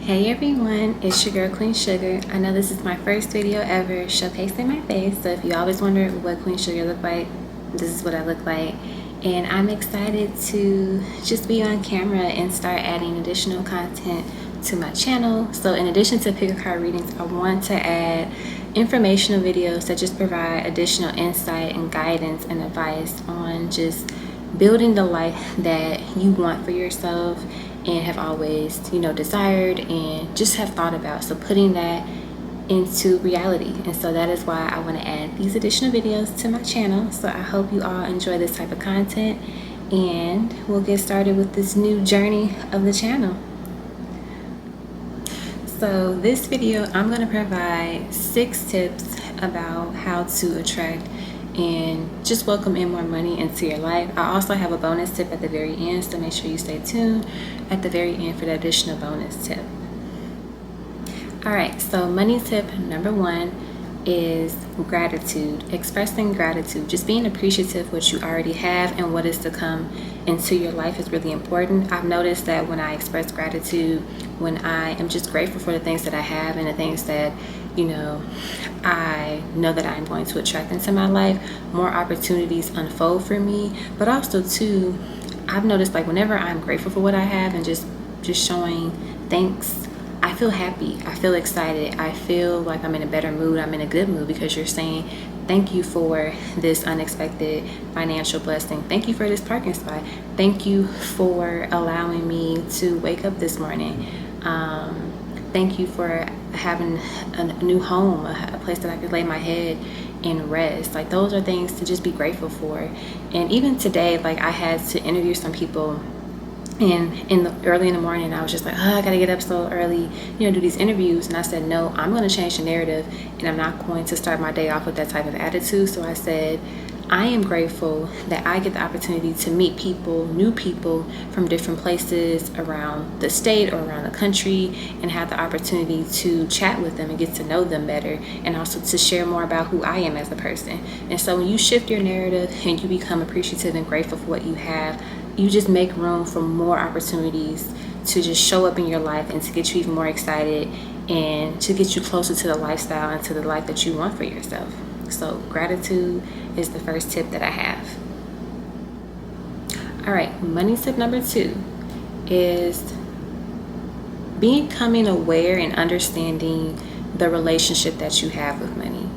Hey everyone, it's your girl Queen Sugar. I know this is my first video ever showcasing my face, so if you always wonder what Queen Sugar look like, this is what I look like. And I'm excited to just be on camera and start adding additional content to my channel. So in addition to pick a card readings, I want to add informational videos that just provide additional insight and guidance and advice on just building the life that you want for yourself and have always, desired and just have thought about. So putting that into reality. And so that is why I want to add these additional videos to my channel. So I hope you all enjoy this type of content, and we'll get started with this new journey of the channel. So this video, I'm going to provide 6 tips about how to attract and just welcome in more money into your life. I also have a bonus tip at the very end, so make sure you stay tuned at the very end for the additional bonus tip. Alright, so money tip number 1 is gratitude. Expressing gratitude, just being appreciative of what you already have and what is to come into your life is really important. I've noticed that when I express gratitude, when I am just grateful for the things that I have and the things that I know that I'm going to attract into my life, more opportunities unfold for me. But also too, I've noticed like whenever I'm grateful for what I have and just showing thanks, I feel happy, I feel excited, I feel like I'm in a better mood, I'm in a good mood, because you're saying thank you for this unexpected financial blessing, thank you for this parking spot, thank you for allowing me to wake up this morning, thank you for having a new home, a place that I could lay my head and rest. Like, those are things to just be grateful for. And even today, like, I had to interview some people, and early in the morning I was just like, I gotta get up so early, do these interviews. And I said, no, I'm going to change the narrative, and I'm not going to start my day off with that type of attitude. So I said, I am grateful that I get the opportunity to meet people, new people from different places around the state or around the country, and have the opportunity to chat with them and get to know them better, and also to share more about who I am as a person. And so when you shift your narrative and you become appreciative and grateful for what you have, you just make room for more opportunities to just show up in your life and to get you even more excited and to get you closer to the lifestyle and to the life that you want for yourself. So gratitude is the first tip that I have. All right, money tip number 2 is becoming aware and understanding the relationship that you have with money.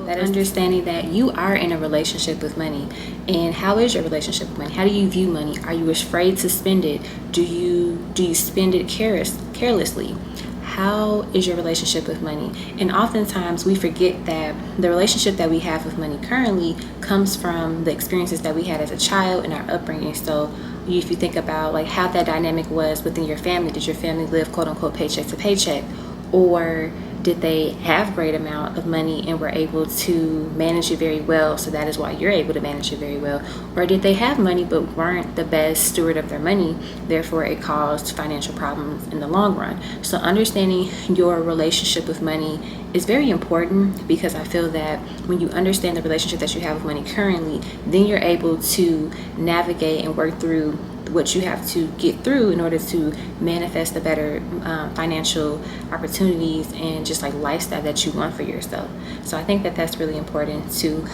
That understanding that you are in a relationship with money. And how is your relationship with money? How do you view money? Are you afraid to spend it? Do you spend it carelessly? How is your relationship with money? And oftentimes we forget that the relationship that we have with money currently comes from the experiences that we had as a child and our upbringing. So if you think about like how that dynamic was within your family, did your family live quote unquote paycheck to paycheck? Or did they have great amount of money and were able to manage it very well, so that is why you're able to manage it very well? Or did they have money but weren't the best steward of their money, therefore it caused financial problems in the long run? So understanding your relationship with money is very important, because I feel that when you understand the relationship that you have with money currently, then you're able to navigate and work through what you have to get through in order to manifest the better financial opportunities and just like lifestyle that you want for yourself. So I think that that's really important to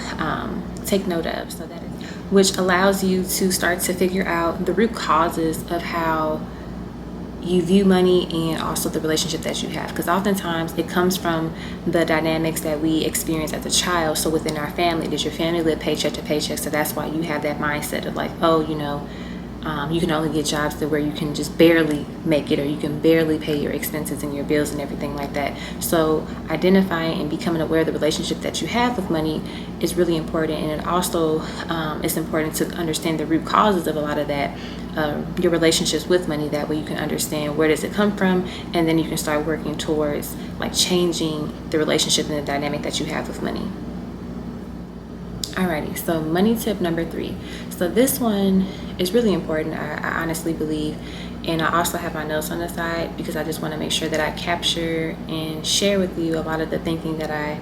take note of, so that which allows you to start to figure out the root causes of how you view money and also the relationship that you have, because oftentimes it comes from the dynamics that we experience as a child. So within our family, did your family live paycheck to paycheck? So that's why you have that mindset of like, you can only get jobs to where you can just barely make it, or you can barely pay your expenses and your bills and everything like that. So identifying and becoming aware of the relationship that you have with money is really important. And it also is important to understand the root causes of a lot of that, your relationships with money. That way you can understand where does it come from, and then you can start working towards like changing the relationship and the dynamic that you have with money. Alrighty, so money tip number 3. So this one is really important, I honestly believe, and I also have my notes on the side because I just want to make sure that I capture and share with you a lot of the thinking that I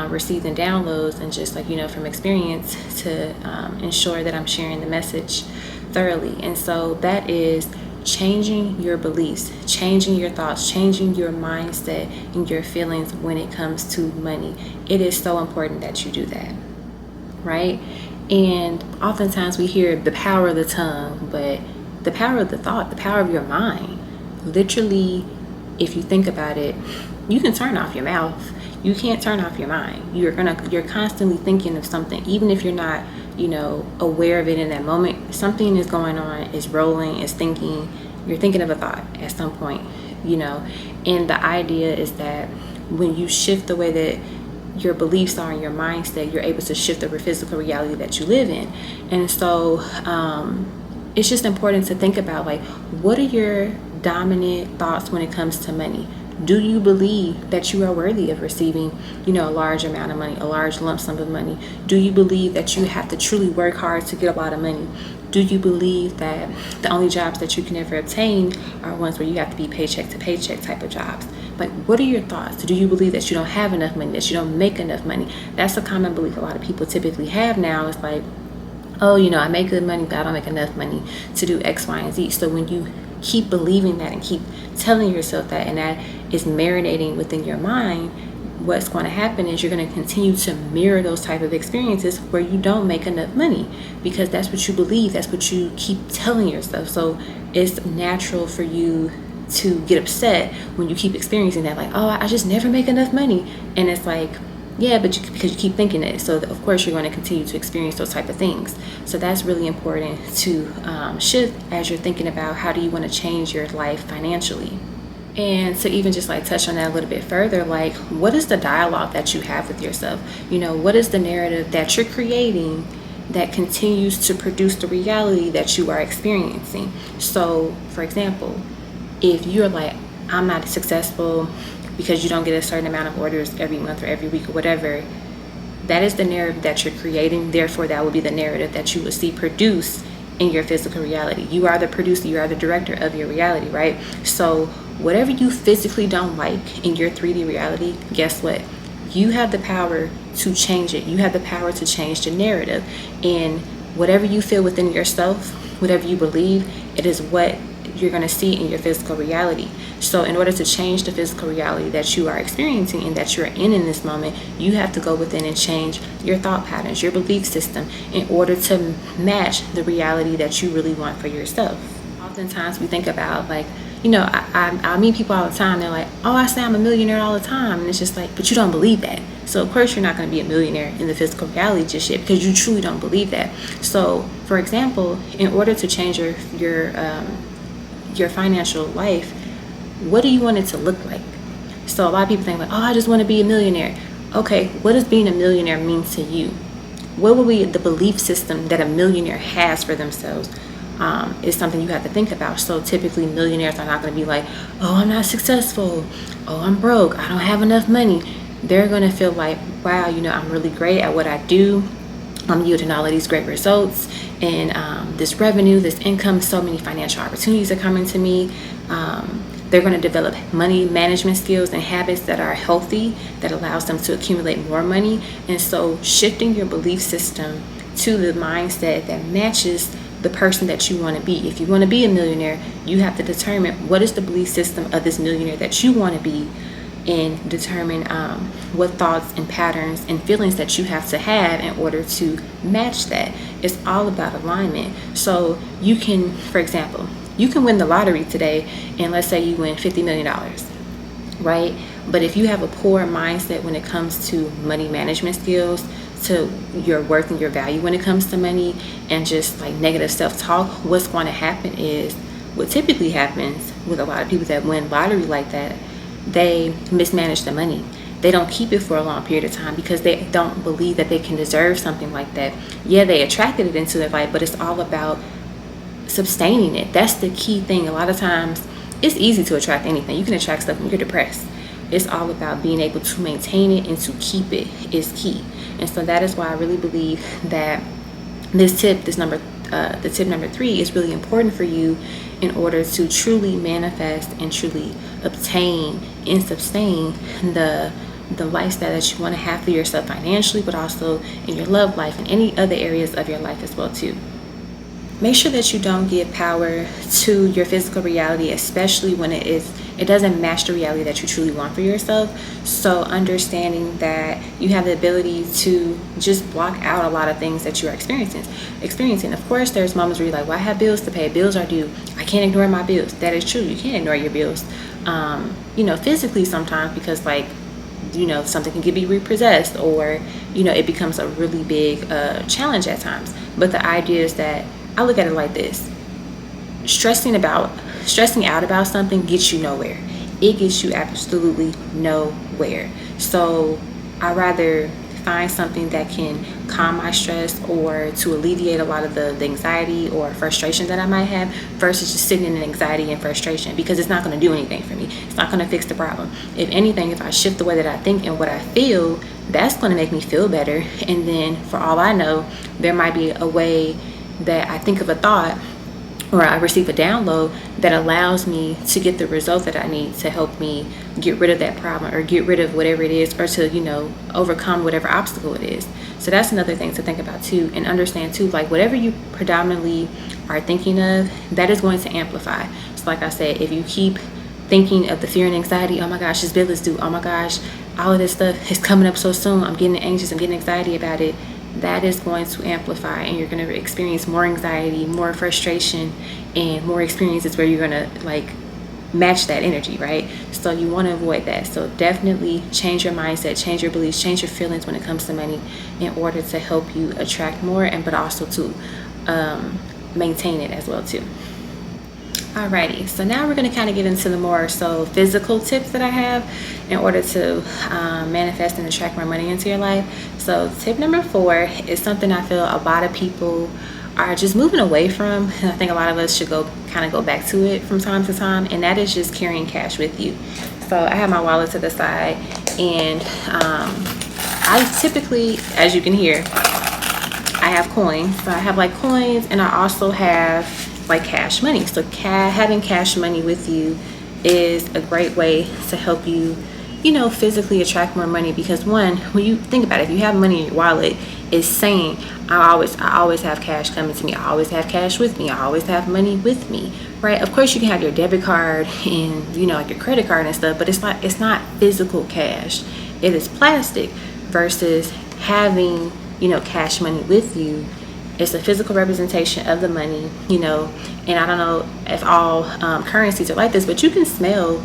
received in downloads, and just like from experience, to ensure that I'm sharing the message thoroughly. And so that is changing your beliefs, changing your thoughts, changing your mindset and your feelings when it comes to money. It is so important that you do that, right? And oftentimes we hear the power of the tongue, but the power of the thought, the power of your mind, literally, if you think about it, you can turn off your mouth. You can't turn off your mind. You're constantly thinking of something, even if you're not, aware of it in that moment. Something is going on, is rolling, is thinking. You're thinking of a thought at some point, And the idea is that when you shift the way that your beliefs are in your mindset, you're able to shift the physical reality that you live in. And so it's just important to think about, like, what are your dominant thoughts when it comes to money? Do you believe that you are worthy of receiving, a large amount of money, a large lump sum of money? Do you believe that you have to truly work hard to get a lot of money? Do you believe that the only jobs that you can ever obtain are ones where you have to be paycheck to paycheck type of jobs? Like, what are your thoughts? Do you believe that you don't have enough money, that you don't make enough money? That's a common belief a lot of people typically have now. It's like, oh, I make good money, but I don't make enough money to do X, Y, and Z. So when you keep believing that and keep telling yourself that, and that is marinating within your mind, what's going to happen is you're going to continue to mirror those type of experiences where you don't make enough money, because that's what you believe, that's what you keep telling yourself. So it's natural for you to get upset when you keep experiencing that, like, oh, I just never make enough money. And it's like, yeah, but because you keep thinking it, so of course you're going to continue to experience those type of things. So that's really important to shift as you're thinking about how do you want to change your life financially. And to even just like touch on that a little bit further, like, what is the dialogue that you have with yourself? What is the narrative that you're creating that continues to produce the reality that you are experiencing? So for example, if you're like, I'm not successful because you don't get a certain amount of orders every month or every week or whatever, that is the narrative that you're creating. Therefore, that will be the narrative that you will see produced in your physical reality. You are the producer, you are the director of your reality, right? So whatever you physically don't like in your 3D reality, guess what? You have the power to change it. You have the power to change the narrative. And whatever you feel within yourself, whatever you believe, it is what you're going to see in your physical reality. So in order to change the physical reality that you are experiencing and that you're in this moment, you have to go within and change your thought patterns, your belief system, in order to match the reality that you really want for yourself. Oftentimes we think about, like, I meet people all the time. They're like, oh, I say I'm a millionaire all the time. And it's just like, but you don't believe that. So of course you're not going to be a millionaire in the physical reality just yet, because you truly don't believe that. So for example, in order to change your financial life, what do you want it to look like? So a lot of people think like, oh, I just want to be a millionaire. Okay, what does being a millionaire mean to you? What will be the belief system that a millionaire has for themselves? Is something you have to think about. So typically millionaires are not going to be like, oh, I'm not successful, oh, I'm broke, I don't have enough money. They're going to feel like, wow, I'm really great at what I do. I'm yielding all of these great results and this revenue, this income, so many financial opportunities are coming to me. They're going to develop money management skills and habits that are healthy, that allows them to accumulate more money. And so shifting your belief system to the mindset that matches the person that you want to be. If you want to be a millionaire, you have to determine what is the belief system of this millionaire that you want to be, and determine what thoughts and patterns and feelings that you have to have in order to match that. It's all about alignment. So you can, for example, you can win the lottery today, and let's say you win $50 million, right? But if you have a poor mindset when it comes to money management skills, to your worth and your value when it comes to money, and just like negative self-talk, what's going to happen is, what typically happens with a lot of people that win lottery like that, they mismanage the money. They don't keep it for a long period of time because they don't believe that they can deserve something like that. Yeah, they attracted it into their life, but it's all about sustaining it. That's the key thing. A lot of times it's easy to attract anything. You can attract stuff when you're depressed. It's all about being able to maintain it and to keep it is key. And so that is why I really believe that the tip number 3 is really important for you in order to truly manifest and truly obtain and sustain the lifestyle that you want to have for yourself financially, but also in your love life and any other areas of your life as well too. make sure that you don't give power to your physical reality, especially when it doesn't match the reality that you truly want for yourself. So understanding that you have the ability to just block out a lot of things that you are experiencing. Of course, there's moments where you're like, well, I have bills to pay, bills are due, I can't ignore my bills. That is true, you can't ignore your bills, physically sometimes, because something can be repossessed, or it becomes a really big challenge at times. But the idea is that I look at it like this: stressing out about something gets you nowhere. It gets you absolutely nowhere. So I rather find something that can calm my stress, or to alleviate a lot of the anxiety or frustration that I might have, versus just sitting in anxiety and frustration, because it's not going to do anything for me. It's not going to fix the problem. If anything, if I shift the way that I think and what I feel, that's going to make me feel better. And then for all I know, there might be a way that I think of a thought, or I receive a download that allows me to get the result that I need to help me get rid of that problem, or get rid of whatever it is, or to overcome whatever obstacle it is. So that's another thing to think about too, and understand too, like whatever you predominantly are thinking of, that is going to amplify. So like I said, if you keep thinking of the fear and anxiety, oh my gosh, this bill is due, oh my gosh, all of this stuff is coming up so soon, I'm getting anxious, I'm getting anxiety about it, that is going to amplify, and you're going to experience more anxiety, more frustration, and more experiences where you're going to match that energy, right? So you want to avoid that. So definitely change your mindset, change your beliefs, change your feelings when it comes to money, in order to help you attract more, but also to maintain it as well too. Alrighty, so now we're going to kind of get into the more physical tips that I have in order to manifest and attract more money into your life. So tip number 4 is something I feel a lot of people are just moving away from, and I think a lot of us should go back to it from time to time, and that is just carrying cash with you. So I have my wallet to the side, and I typically, as you can hear, I have coins. So I have coins, and I also have cash money. So having cash money with you is a great way to help you physically attract more money, because one, when you think about it, if you have money in your wallet, it's saying I always have cash coming to me, I always have cash with me, I always have money with me, right? Of course you can have your debit card and your credit card and stuff, but it's not physical cash. It is plastic. Versus having cash money with you, it's a physical representation of the money, and I don't know if all currencies are like this, but you can smell,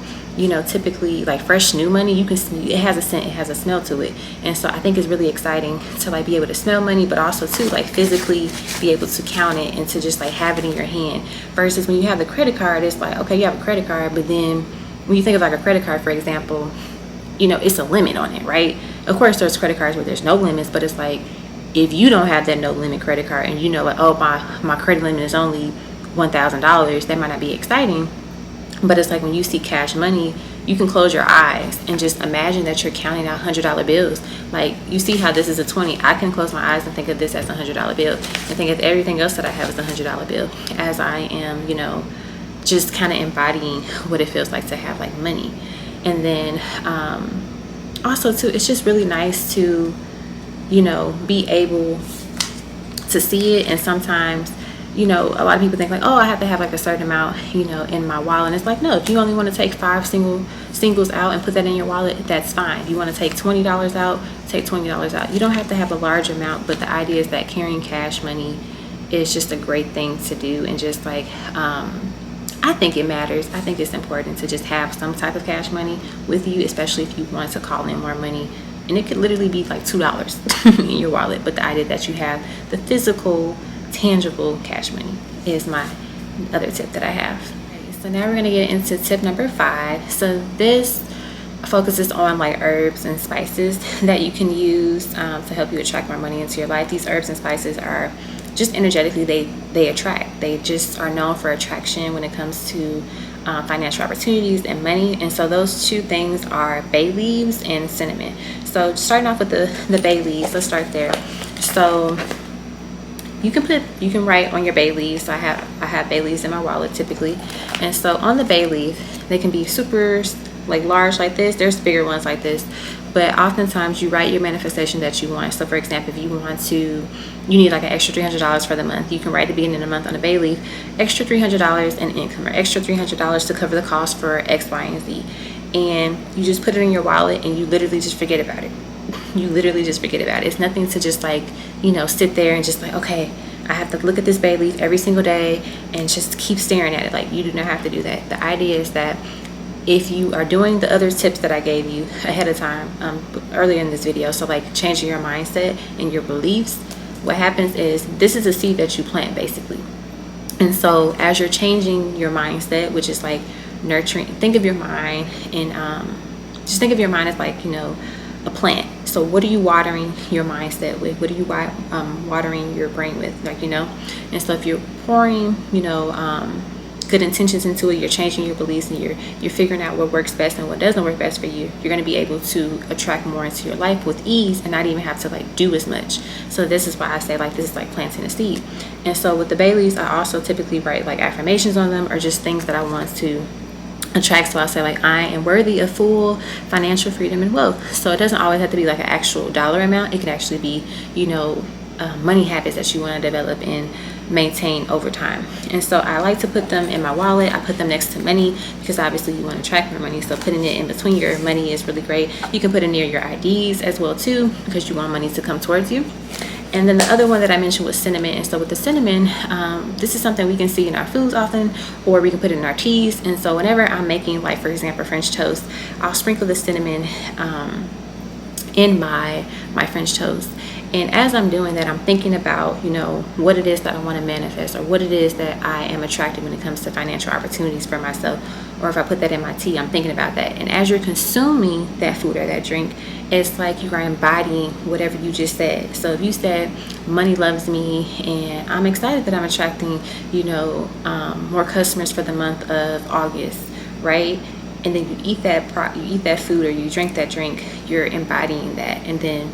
typically fresh new money. It has a scent, it has a smell to it. And so I think it's really exciting to be able to smell money, but also to physically be able to count it, and to just have it in your hand. Versus when you have the credit card, it's okay, you have a credit card, but then when you think of a credit card, for example, it's a limit on it, right? Of course there's credit cards where there's no limits, but it's if you don't have that no limit credit card, and my credit limit is only $1,000, that might not be exciting. But it's when you see cash money, you can close your eyes and just imagine that you're counting out $100 bills. You see how this is a 20. I can close my eyes and think of this as a $100 bill, and think of everything else that I have as a $100 bill, as I am, just kind of embodying what it feels like to have money. And then also too, it's just really nice to be able to see it. And sometimes a lot of people think oh, I have to have a certain amount in my wallet, and it's no, if you only want to take 5 singles out and put that in your wallet, that's fine. If you want to take $20 out, take $20 out. You don't have to have a large amount, but the idea is that carrying cash money is just a great thing to do. And just I think it matters. I think it's important to just have some type of cash money with you, especially if you want to call in more money. And it could literally be $2 in your wallet, but the idea that you have the physical, tangible cash money is my other tip that I have. Okay, so now we're going to get into tip number 5. So this focuses on herbs and spices that you can use to help you attract more money into your life. These herbs and spices are just energetically, they attract. They just are known for attraction when it comes to financial opportunities and money. And so those 2 things are bay leaves and cinnamon. So starting off with the bay leaves, let's start there. So you can write on your bay leaves. So I have bay leaves in my wallet typically. And so on the bay leaf, they can be super large like this. There's bigger ones like this, but oftentimes you write your manifestation that you want. So for example, if you need like an extra $300 for the month, you can write at the beginning of the month on a bay leaf, extra $300 in income, or extra $300 to cover the cost for X, Y, and Z. And you just put it in your wallet and you literally just forget about it. You literally just forget about it. It's nothing to just like, sit there and just like, okay, I have to look at this bay leaf every single day and just keep staring at it. Like, you do not have to do that. The idea is that if you are doing the other tips that I gave you ahead of time, earlier in this video, so like changing your mindset and your beliefs, what happens is this is a seed that you plant basically. And so as you're changing your mindset, which is like nurturing, think of your mind and just think of your mind as like, a plant. So what are you watering your mindset with? What are you watering your brain with? Like, and so if you're pouring, good intentions into it, you're changing your beliefs, and you're figuring out what works best and what doesn't work best for you, you're going to be able to attract more into your life with ease and not even have to like do as much. So this is why I say like this is like planting a seed. And so with the bay leaves, I also typically write like affirmations on them, or just things that I want to attract. So I'll say like, I am worthy of full financial freedom and wealth. So it doesn't always have to be like an actual dollar amount. It could actually be, money habits that you want to develop and maintain over time. And so I like to put them in my wallet. I put them next to money because obviously you want to attract more money. So putting it in between your money is really great. You can put it near your IDs as well too, because you want money to come towards you. And then the other one that I mentioned was cinnamon. And so with the cinnamon, this is something we can see in our foods often, or we can put it in our teas. And so whenever I'm making, like for example, French toast, I'll sprinkle the cinnamon in my French toast. And as I'm doing that, I'm thinking about, what it is that I want to manifest, or what it is that I am attracting when it comes to financial opportunities for myself. Or if I put that in my tea, I'm thinking about that. And as you're consuming that food or that drink, it's like you are embodying whatever you just said. So if you said, money loves me, and I'm excited that I'm attracting, more customers for the month of August, right? And then you eat that food, or you drink that drink, you're embodying that. And then,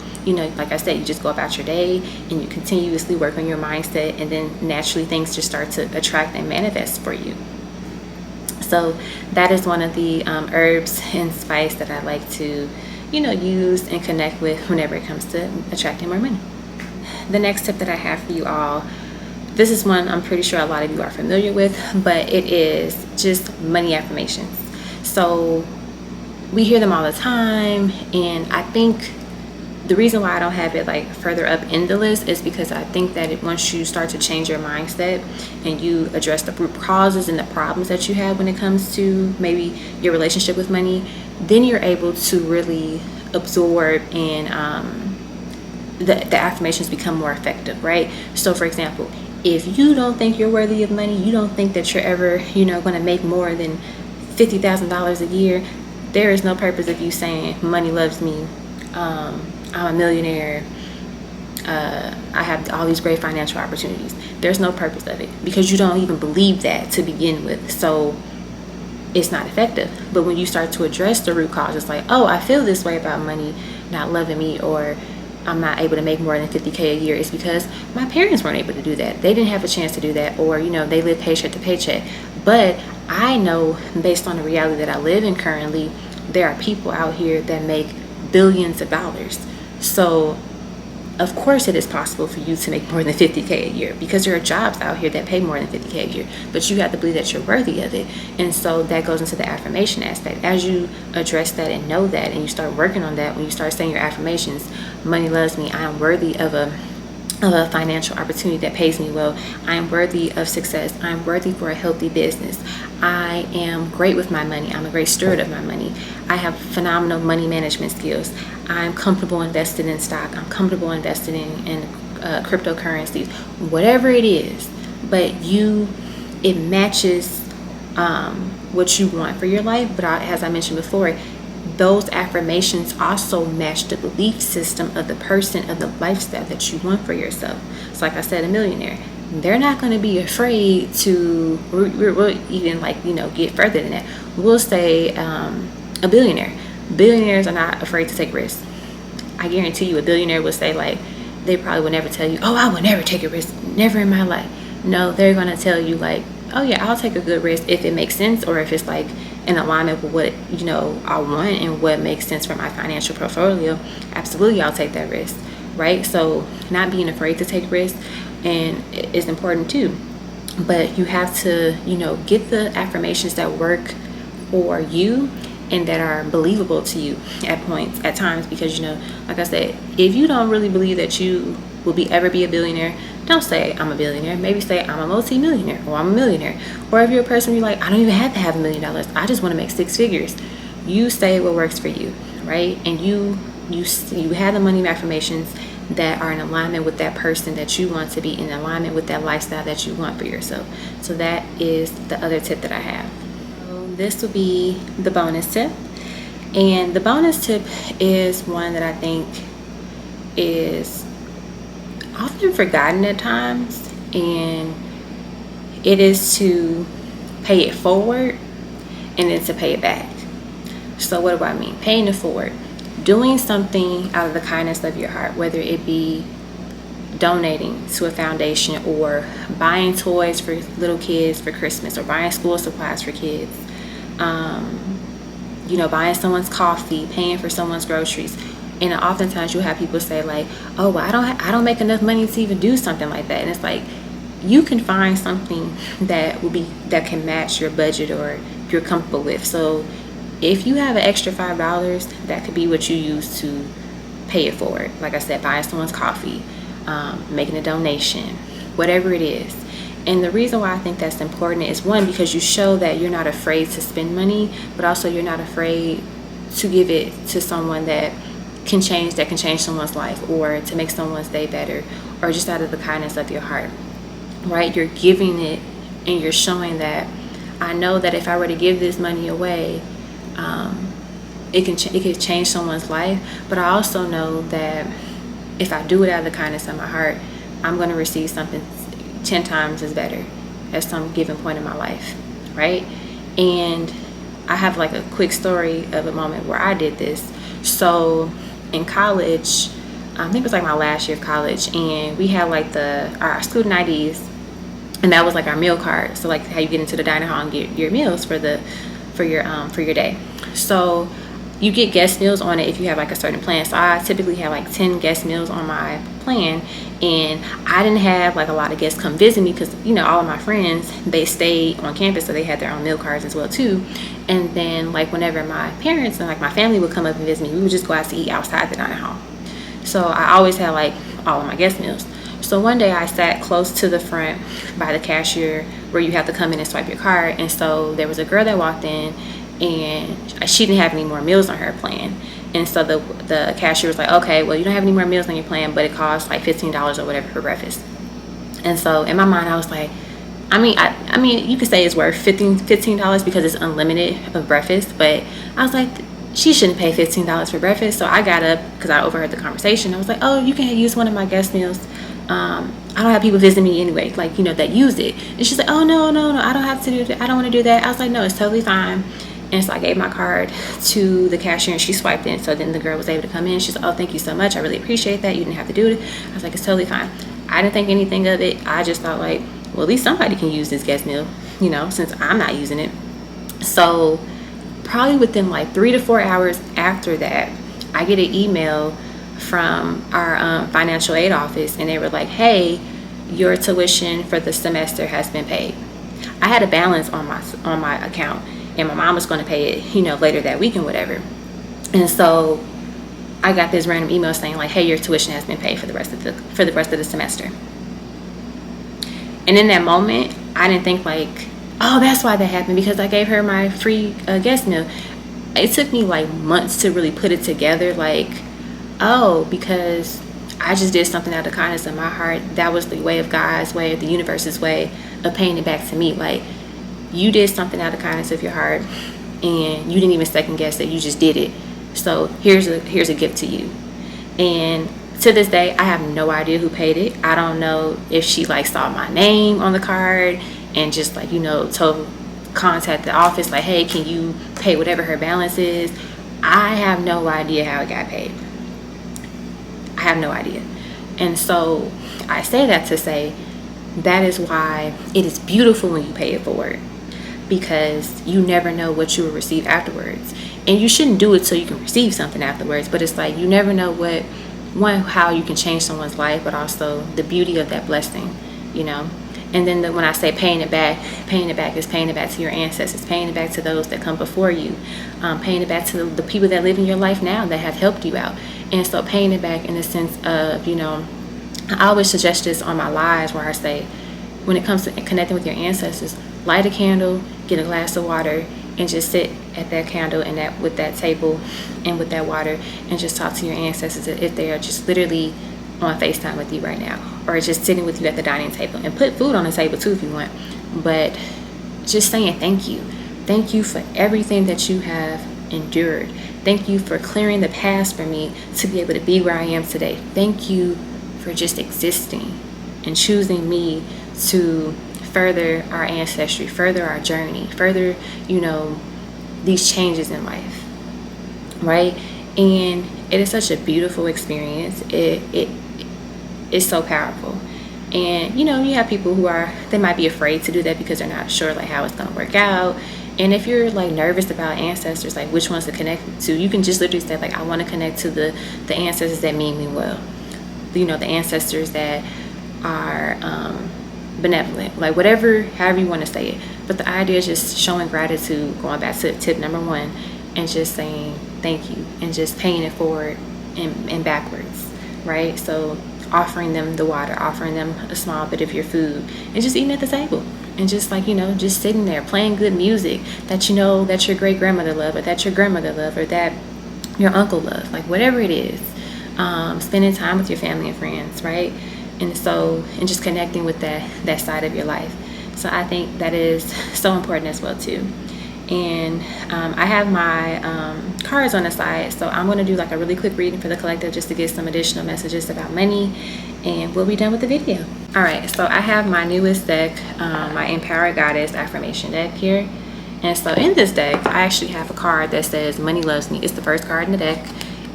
like I said, you just go about your day and you continuously work on your mindset, and then naturally things just start to attract and manifest for you. So that is one of the herbs and spice that I like to, use and connect with whenever it comes to attracting more money. The next tip that I have for you all, this is one I'm pretty sure a lot of you are familiar with, but it is just money affirmations. So we hear them all the time, and I think the reason why I don't have it like further up in the list is because I think that once you start to change your mindset and you address the root causes and the problems that you have when it comes to maybe your relationship with money, then you're able to really absorb, and the affirmations become more effective, right? So for example, if you don't think you're worthy of money, you don't think that you're ever, going to make more than $50,000 a year, there is no purpose of you saying money loves me, I'm a millionaire, I have all these great financial opportunities. There's no purpose of it, because you don't even believe that to begin with. So it's not effective. But when you start to address the root cause, it's like, oh, I feel this way about money not loving me, or I'm not able to make more than $50K a year. It's because my parents weren't able to do that. They didn't have a chance to do that, or they live paycheck to paycheck. But I know, based on the reality that I live in currently, there are people out here that make billions of dollars. So of course it is possible for you to make more than $50K a year, because there are jobs out here that pay more than $50K a year, but you have to believe that you're worthy of it. And so that goes into the affirmation aspect. As you address that and know that, and you start working on that, when you start saying your affirmations, money loves me, I am worthy of a financial opportunity that pays me well, I am worthy of success, I am worthy for a healthy business, I am great with my money, I'm a great steward of my money, I have phenomenal money management skills, I'm comfortable investing in stock, I'm comfortable investing in cryptocurrencies, whatever it is. But it matches what you want for your life. But as I mentioned before, those affirmations also match the belief system of the person, of the lifestyle that you want for yourself. So like I said, a millionaire, they're not going to be afraid to, we'll even get further than that. We'll say a billionaire. Billionaires are not afraid to take risks. I guarantee you a billionaire would say, like, they probably would never tell you, oh, I would never take a risk, never in my life. No, they're going to tell you like, oh yeah, I'll take a good risk if it makes sense, or if it's like in alignment with what I want and what makes sense for my financial portfolio, absolutely I'll take that risk, right? So not being afraid to take risks and is important too. But you have to, get the affirmations that work for you and that are believable to you at times, because like I said, if you don't really believe that you will ever be a billionaire, don't say I'm a billionaire. Maybe say I'm a multi-millionaire, or I'm a millionaire. Or if you're a person you're like, I don't even have to have $1 million, I just want to make 6 figures. You say what works for you, right? And you have the money affirmations that are in alignment with that person that you want to be, in alignment with that lifestyle that you want for yourself. So that is the other tip that I have. So this will be the bonus tip. And the bonus tip is one that I think is often forgotten at times, and it is to pay it forward and then to pay it back. So what do I mean? Paying it forward. Doing something out of the kindness of your heart, whether it be donating to a foundation, or buying toys for little kids for Christmas, or buying school supplies for kids, buying someone's coffee, paying for someone's groceries. And oftentimes you'll have people say like, oh, well, I don't make enough money to even do something like that. And it's like, you can find something that can match your budget or you're comfortable with. So if you have an extra $5, that could be what you use to pay it forward. Like I said, buying someone's coffee, making a donation, whatever it is. And the reason why I think that's important is, one, because you show that you're not afraid to spend money, but also you're not afraid to give it to someone that can change someone's life, or to make someone's day better, or just out of the kindness of your heart, right? You're giving it, and you're showing that I know that if I were to give this money away, it could change someone's life. But I also know that if I do it out of the kindness of my heart, I'm going to receive something 10 times as better at some given point in my life, right? And I have like a quick story of a moment where I did this. So in college, I think it was like my last year of college, and we had like our student IDs, and that was like our meal card. So like how you get into the dining hall and get your meals for your day. So you get guest meals on it if you have like a certain plan. So I typically have like 10 guest meals on my plan, and I didn't have like a lot of guests come visit me because all of my friends, they stayed on campus, so they had their own meal cards as well too. And then like whenever my parents and like my family would come up and visit me, we would just go out to eat outside the dining hall. So I always had like all of my guest meals. So one day I sat close to the front by the cashier where you have to come in and swipe your card. And so there was a girl that walked in, and she didn't have any more meals on her plan. And so the cashier was like, okay, well, you don't have any more meals on your plan, but it costs like $15 or whatever for breakfast. And so in my mind, I was like, I mean, you could say it's worth $15 because it's unlimited of breakfast, but I was like, she shouldn't pay $15 for breakfast. So I got up because I overheard the conversation. I was like, oh, you can use one of my guest meals. I don't have people visit me anyway, like, that use it. And she's like, oh, no, I don't have to do that. I don't want to do that. I was like, no, it's totally fine. And so I gave my card to the cashier, and she swiped in. So then the girl was able to come in. She's like, oh, thank you so much. I really appreciate that. You didn't have to do it. I was like, it's totally fine. I didn't think anything of it. I just thought like, well, at least somebody can use this guest meal, since I'm not using it. So probably within like 3 to 4 hours after that, I get an email from our financial aid office, and they were like, hey, your tuition for the semester has been paid. I had a balance on my account, and my mom was going to pay it, later that week and whatever. And so I got this random email saying like, hey, your tuition has been paid for the rest of the semester. And in that moment, I didn't think like, oh, that's why that happened, because I gave her my free guest meal. It took me like months to really put it together, like, oh, because I just did something out of the kindness of my heart. That was the way of God's way, the universe's way of paying it back to me. Like, you did something out of the kindness of your heart, and you didn't even second guess that, you just did it. So here's a gift to you. And to this day, I have no idea who paid it. I don't know if she like saw my name on the card and just like, contact the office like, hey, can you pay whatever her balance is? I have no idea how it got paid. I have no idea. And so I say that to say, that is why it is beautiful when you pay it forward. because you never know what you will receive afterwards. And you shouldn't do it so you can receive something afterwards, but it's like you never know how you can change someone's life, but also the beauty of that blessing, you know. And then when I say paying it back is paying it back to your ancestors, paying it back to those that come before you, paying it back to the people that live in your life now that have helped you out. And so paying it back in the sense of, you know, I always suggest this on my lives where I say, when it comes to connecting with your ancestors, light a candle, get a glass of water, and just sit at that candle and with that table and with that water, and just talk to your ancestors if they are just literally on FaceTime with you right now, or just sitting with you at the dining table, and put food on the table too if you want, but just saying thank you for everything that you have endured. Thank you for clearing the past for me to be able to be where I am today. Thank you for just existing and choosing me to further our ancestry, further our journey, further, you know, these changes in life, right? And it is such a beautiful experience. It's so powerful. And you know, you have people they might be afraid to do that because they're not sure like how it's going to work out. And if you're like nervous about ancestors, like which ones to connect to, you can just literally say like, I want to connect to the ancestors that mean me well, you know, the ancestors that are benevolent, like however you want to say it. But the idea is just showing gratitude, going back to tip number 1, and just saying thank you, and just paying it forward and backwards, right? So offering them the water, offering them a small bit of your food, and just eating at the table, and just like, you know, just sitting there playing good music that you know that your great grandmother loved, or that your grandmother loved, or that your uncle loved, like whatever it is. Spending time with your family and friends, right? And just connecting with that side of your life. So I think that is so important as well too. And I have my cards on the side, so I'm going to do like a really quick reading for the collective just to get some additional messages about money, and we'll be done with the video. All right, so I have my newest deck, my Empowered Goddess affirmation deck here. And so in this deck, I actually have a card that says Money Loves Me. It's the first card in the deck,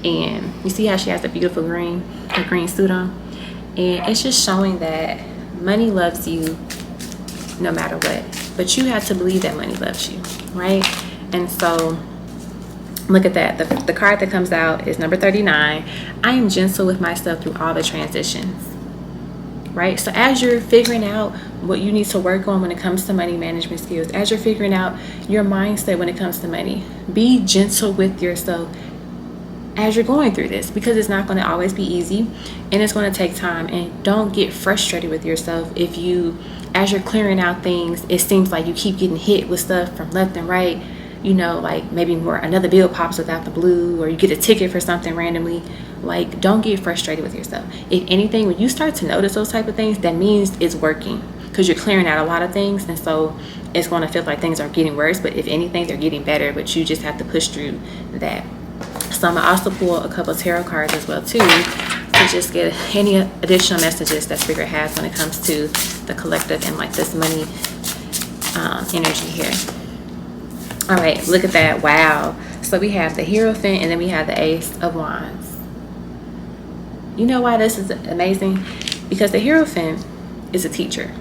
and you see how she has a beautiful green suit on, and it's just showing that money loves you no matter what, but you have to believe that money loves you, right? And so look at that. The card that comes out is number 39. I am gentle with myself through all the transitions, right? So as you're figuring out what you need to work on when it comes to money management skills, as you're figuring out your mindset when it comes to money, be gentle with yourself as you're going through this, because it's not going to always be easy, and it's going to take time. And don't get frustrated with yourself if as you're clearing out things, it seems like you keep getting hit with stuff from left and right, you know, like maybe another bill pops without the blue, or you get a ticket for something randomly. Like, don't get frustrated with yourself. If anything, when you start to notice those type of things, that means it's working, because you're clearing out a lot of things. And so it's going to feel like things are getting worse, but if anything, they're getting better, but you just have to push through that. So I'm going to also pull a couple of tarot cards as well too, to just get any additional messages that Spirit has when it comes to the collective and like this money energy here. All right, look at that. Wow. So we have the Hierophant, and then we have the Ace of Wands. You know why this is amazing? Because the Hierophant is a teacher.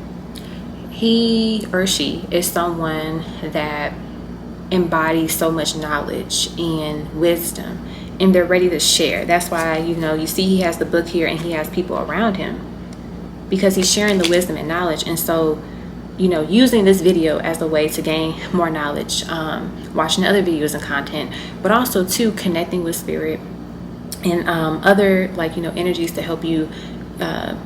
He or she is someone that embodies so much knowledge and wisdom, and they're ready to share. That's why, you know, you see he has the book here and he has people around him, because he's sharing the wisdom and knowledge. And so, you know, using this video as a way to gain more knowledge, watching other videos and content, but also too connecting with Spirit and other, like, you know, energies to help you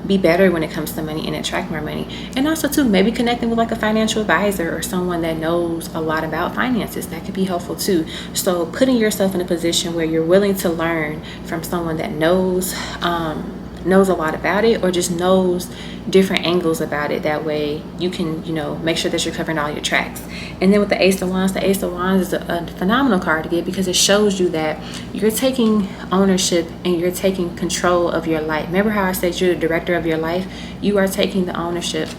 be better when it comes to money and attract more money. And also too, maybe connecting with like a financial advisor or someone that knows a lot about finances. That could be helpful too. So putting yourself in a position where you're willing to learn from someone that knows a lot about it, or just knows different angles about it. That way you can, you know, make sure that you're covering all your tracks. And then with the Ace of Wands is a phenomenal card to get, because it shows you that you're taking ownership and you're taking control of your life. Remember how I said you're the director of your life? You are taking the ownership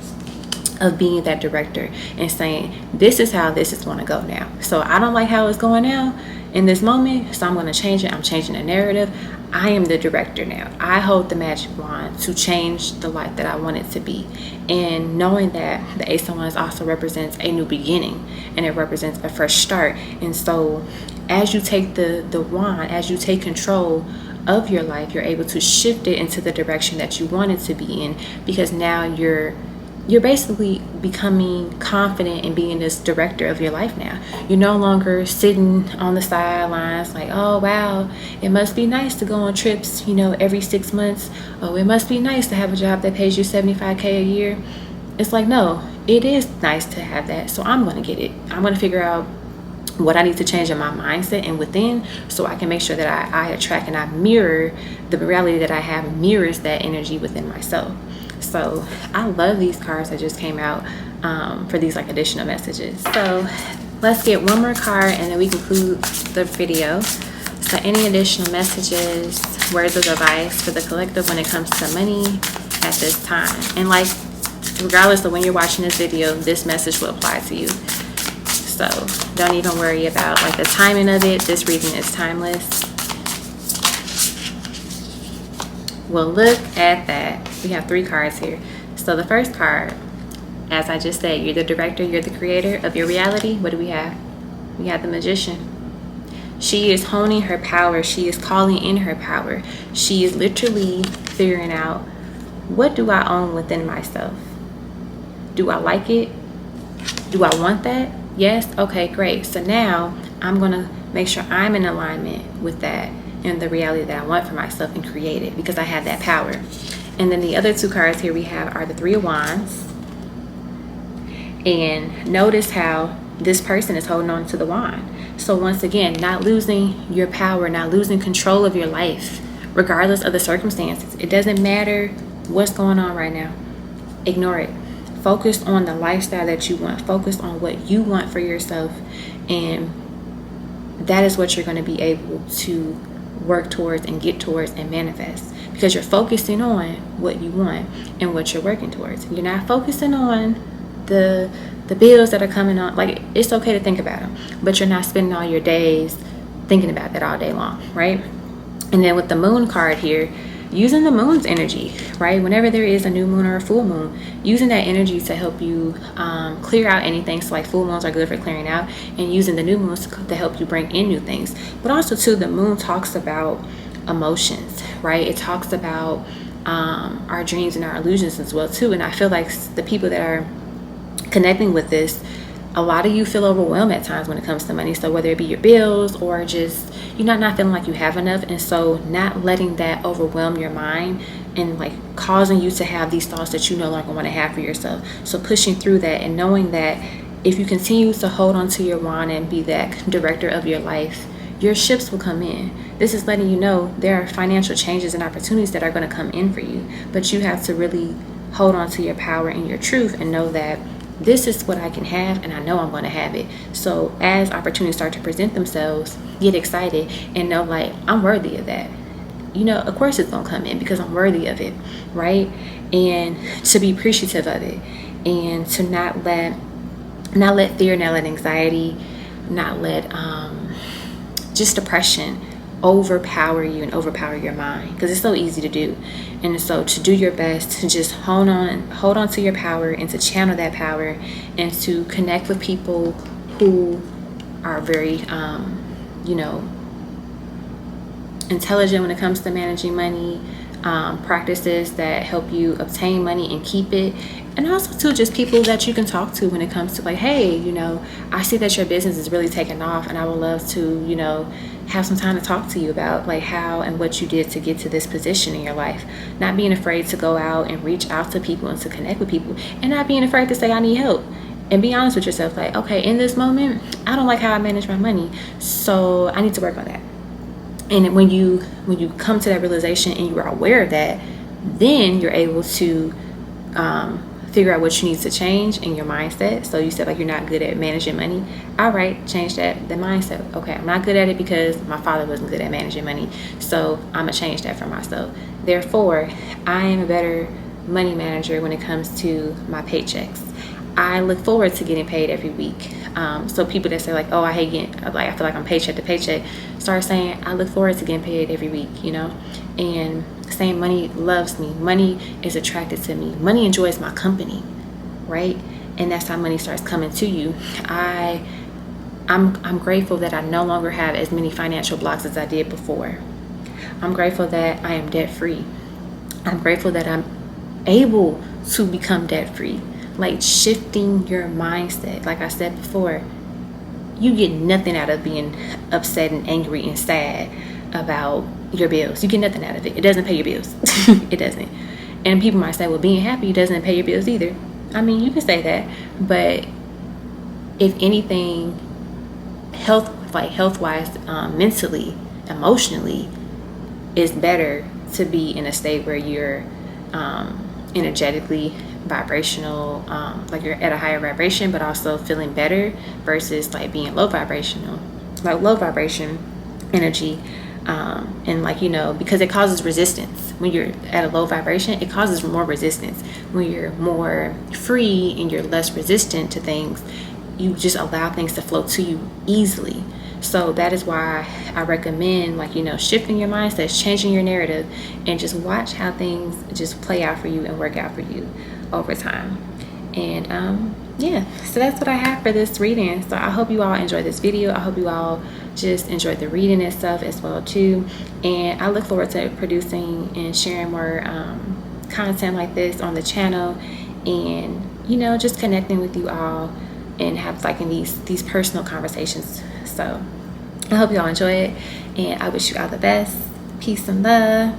of being that director and saying, this is how this is going to go now. So I don't like how it's going now in this moment, so I'm going to change it. I'm changing the narrative. I am the director now. I hold the magic wand to change the life that I want it to be. And knowing that the Ace of Wands also represents a new beginning, and it represents a fresh start. And so as you take the wand, as you take control of your life, you're able to shift it into the direction that you want it to be in, because now you're basically becoming confident in being this director of your life now. You're no longer sitting on the sidelines like, oh wow, it must be nice to go on trips, every 6 months. Oh, it must be nice to have a job that pays you $75K a year. It's like, no, it is nice to have that. So I'm going to get it. I'm going to figure out what I need to change in my mindset and within, so I can make sure that I attract and I mirror the reality that I have mirrors that energy within myself. So I love these cards that just came out for these additional messages. So let's get one more card and then we conclude the video. So any additional messages, words of advice for the collective when it comes to money at this time? And regardless of when you're watching this video, this message will apply to you. So don't even worry about the timing of it. This reading is timeless. Well, look at that. We have 3 cards here. So the first card, as I just said, you're the director, you're the creator of your reality. What do we have? We have the Magician. She is honing her power. She is calling in her power. She is literally figuring out, what do I own within myself? Do I like it? Do I want that? Yes? Okay, great. So now I'm going to make sure I'm in alignment with that and the reality that I want for myself and create it, because I have that power. And then the other 2 cards here we have are the 3 of Wands. And notice how this person is holding on to the wand. So once again, not losing your power, not losing control of your life, regardless of the circumstances. It doesn't matter what's going on right now. Ignore it. Focus on the lifestyle that you want. Focus on what you want for yourself. And that is what you're going to be able to work towards and get towards and manifest, because you're focusing on what you want and what you're working towards. You're not focusing on the bills that are coming on. It's okay to think about them, but you're not spending all your days thinking about that all day long, right? And then with the Moon card here, using the moon's energy, right? Whenever there is a new moon or a full moon, using that energy to help you clear out anything. So full moons are good for clearing out, and using the new moons to help you bring in new things. But also too, the moon talks about emotions, right? It talks about our dreams and our illusions as well too. And I feel like the people that are connecting with this, a lot of you feel overwhelmed at times when it comes to money. So whether it be your bills or just you're not feeling like you have enough, and so not letting that overwhelm your mind and causing you to have these thoughts that you no longer want to have for yourself. So pushing through that and knowing that if you continue to hold on to your wand and be that director of your life, your ships will come in. This is letting you know there are financial changes and opportunities that are going to come in for you, but you have to really hold on to your power and your truth and know that this is what I can have, and I know I'm going to have it. So as opportunities start to present themselves, get excited and know I'm worthy of that. Of course it's going to come in because I'm worthy of it, right? And to be appreciative of it, and to not let fear, not let anxiety, not let just depression overpower you and overpower your mind, because it's so easy to do. And so to do your best to just hold on to your power and to channel that power, and to connect with people who are very intelligent when it comes to managing money, practices that help you obtain money and keep it. And also too, just people that you can talk to when it comes to hey, I see that your business is really taking off, and I would love to have some time to talk to you about how and what you did to get to this position in your life. Not being afraid to go out and reach out to people and to connect with people, and not being afraid to say I need help, and be honest with yourself, okay, in this moment I don't like how I manage my money, so I need to work on that. And when you come to that realization and you are aware of that, then you're able to figure out what you need to change in your mindset. So you said you're not good at managing money. All right, change the mindset. Okay, I'm not good at it because my father wasn't good at managing money, so I'm gonna change that for myself. Therefore, I am a better money manager when it comes to my paychecks. I look forward to getting paid every week. So people that say oh, I hate like I feel like I'm paycheck to paycheck, start saying I look forward to getting paid every week, and saying money loves me, money is attracted to me, money enjoys my company, right? And that's how money starts coming to you. I'm grateful that I no longer have as many financial blocks as I did before. I'm grateful that I am debt free. I'm grateful that I'm able to become debt free. Like, shifting your mindset. Like I said before, you get nothing out of being upset and angry and sad about your bills. You get nothing out of it. It doesn't pay your bills. It doesn't. And people might say, well, being happy doesn't pay your bills either. I mean, you can say that, but if anything, health-wise, mentally, emotionally, it's better to be in a state where you're energetically vibrational, like you're at a higher vibration, but also feeling better, versus like being low vibration energy, and because it causes resistance. When you're at a low vibration, it causes more resistance. When you're more free and you're less resistant to things, you just allow things to flow to you easily. So that is why I recommend, shifting your mindset, changing your narrative, and just watch how things just play out for you and work out for you over time. And so that's what I have for this reading. So I hope you all enjoyed this video. I hope you all just enjoyed the reading itself as well too. And I look forward to producing and sharing more content like this on the channel, and just connecting with you all and have in these personal conversations. So I hope you all enjoy it, and I wish you all the best. Peace and love.